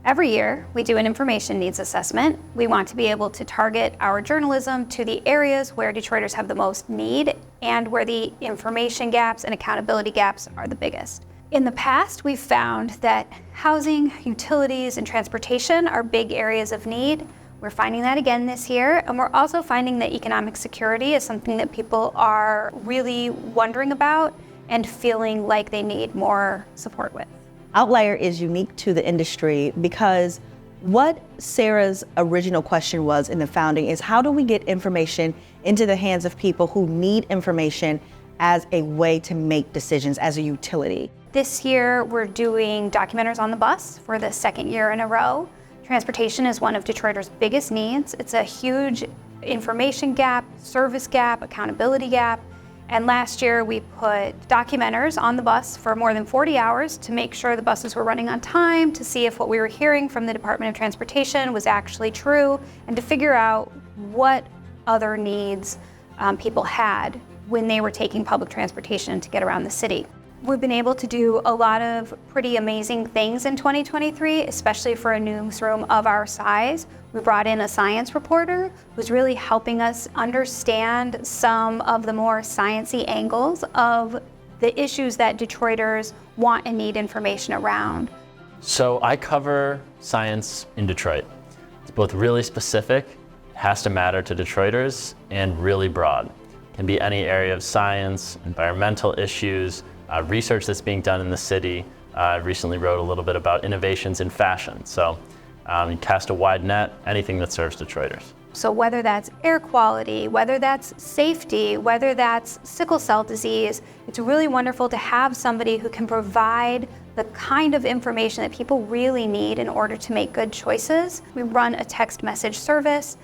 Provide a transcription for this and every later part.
Every year, we do an information needs assessment. We want to be able to target our journalism to the areas where Detroiters have the most need and where the information gaps and accountability gaps are the biggest. In the past, we've found that housing, utilities, and transportation are big areas of need. We're finding that again this year, and we're also finding that economic security is something that people are really wondering about and feeling like they need more support with. Outlier is unique to the industry because what Sarah's original question was in the founding is, how do we get information into the hands of people who need information as a way to make decisions as a utility? This year, we're doing documentaries on the bus for the second year in a row. Transportation is one of Detroiters' biggest needs. It's a huge information gap, service gap, accountability gap. And last year we put documenters on the bus for more than 40 hours to make sure the buses were running on time, to see if what we were hearing from the Department of Transportation was actually true, and to figure out what other needs people had when they were taking public transportation to get around the city. We've been able to do a lot of pretty amazing things in 2023, especially for a newsroom of our size. We brought in a science reporter who's really helping us understand some of the more sciencey angles of the issues that Detroiters want and need information around. So I cover science in Detroit. It's both really specific, has to matter to Detroiters, and really broad. It can be any area of science, environmental issues, research that's being done in the city. I recently wrote a little bit about innovations in fashion. So you cast a wide net, anything that serves Detroiters. So whether that's air quality, whether that's safety, whether that's sickle cell disease, it's really wonderful to have somebody who can provide the kind of information that people really need in order to make good choices. We run a text message service,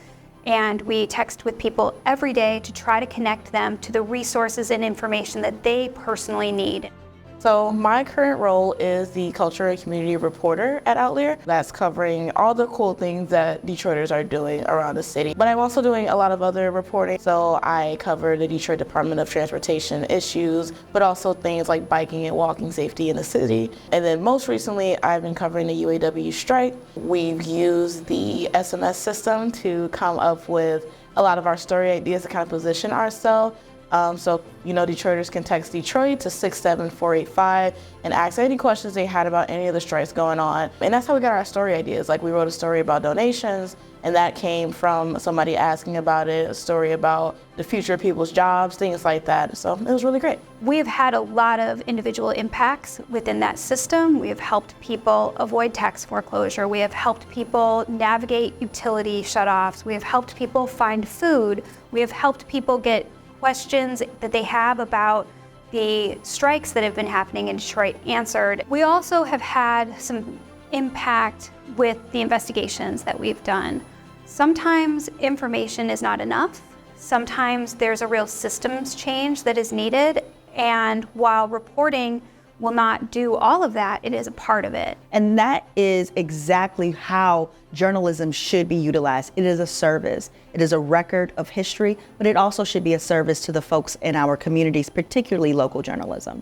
and we text with people every day to try to connect them to the resources and information that they personally need. So my current role is the culture and community reporter at Outlier. That's covering all the cool things that Detroiters are doing around the city. But I'm also doing a lot of other reporting. So I cover the Detroit Department of Transportation issues, but also things like biking and walking safety in the city. And then most recently, I've been covering the UAW strike. We've used the SMS system to come up with a lot of our story ideas to kind of position ourselves. So, Detroiters can text Detroit to 67485 and ask any questions they had about any of the strikes going on. And that's how we got our story ideas. Like, we wrote a story about donations, and that came from somebody asking about it, a story about the future of people's jobs, things like that. So it was really great. We've had a lot of individual impacts within that system. We have helped people avoid tax foreclosure. We have helped people navigate utility shutoffs. We have helped people find food. We have helped people get questions that they have about the strikes that have been happening in Detroit answered. We also have had some impact with the investigations that we've done. Sometimes information is not enough. Sometimes there's a real systems change that is needed. And while reporting will not do all of that, it is a part of it. And that is exactly how journalism should be utilized. It is a service. It is a record of history, but it also should be a service to the folks in our communities, particularly local journalism.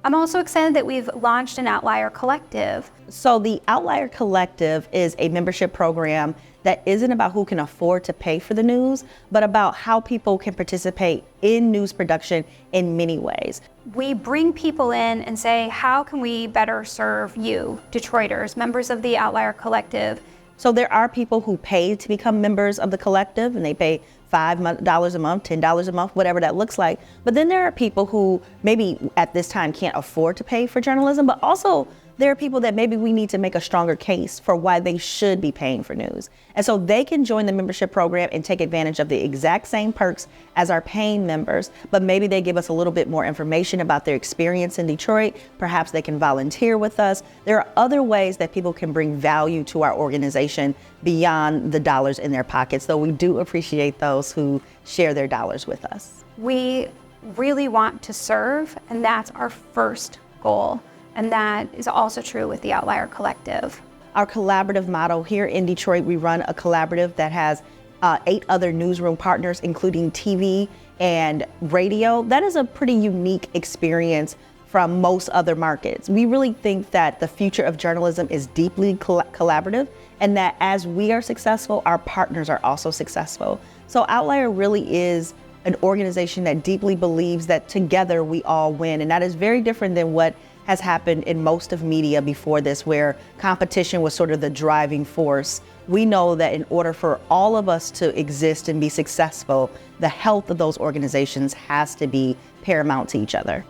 I'm also excited that we've launched an Outlier Collective. So the Outlier Collective is a membership program that isn't about who can afford to pay for the news, but about how people can participate in news production in many ways. We bring people in and say, how can we better serve you, Detroiters, members of the Outlier Collective? So there are people who pay to become members of the collective, and they pay $5 a month, $10 a month, whatever that looks like. But then there are people who maybe at this time can't afford to pay for journalism, but also there are people that maybe we need to make a stronger case for why they should be paying for news. And so they can join the membership program and take advantage of the exact same perks as our paying members, but maybe they give us a little bit more information about their experience in Detroit. Perhaps they can volunteer with us. There are other ways that people can bring value to our organization beyond the dollars in their pockets, though we do appreciate those who share their dollars with us. We really want to serve, and that's our first goal. And that is also true with the Outlier Collective. Our collaborative model here in Detroit, we run a collaborative that has 8 other newsroom partners, including TV and radio. That is a pretty unique experience from most other markets. We really think that the future of journalism is deeply collaborative, and that as we are successful, our partners are also successful. So Outlier really is an organization that deeply believes that together we all win, and that is very different than what has happened in most of media before this, where competition was sort of the driving force. We know that in order for all of us to exist and be successful, the health of those organizations has to be paramount to each other.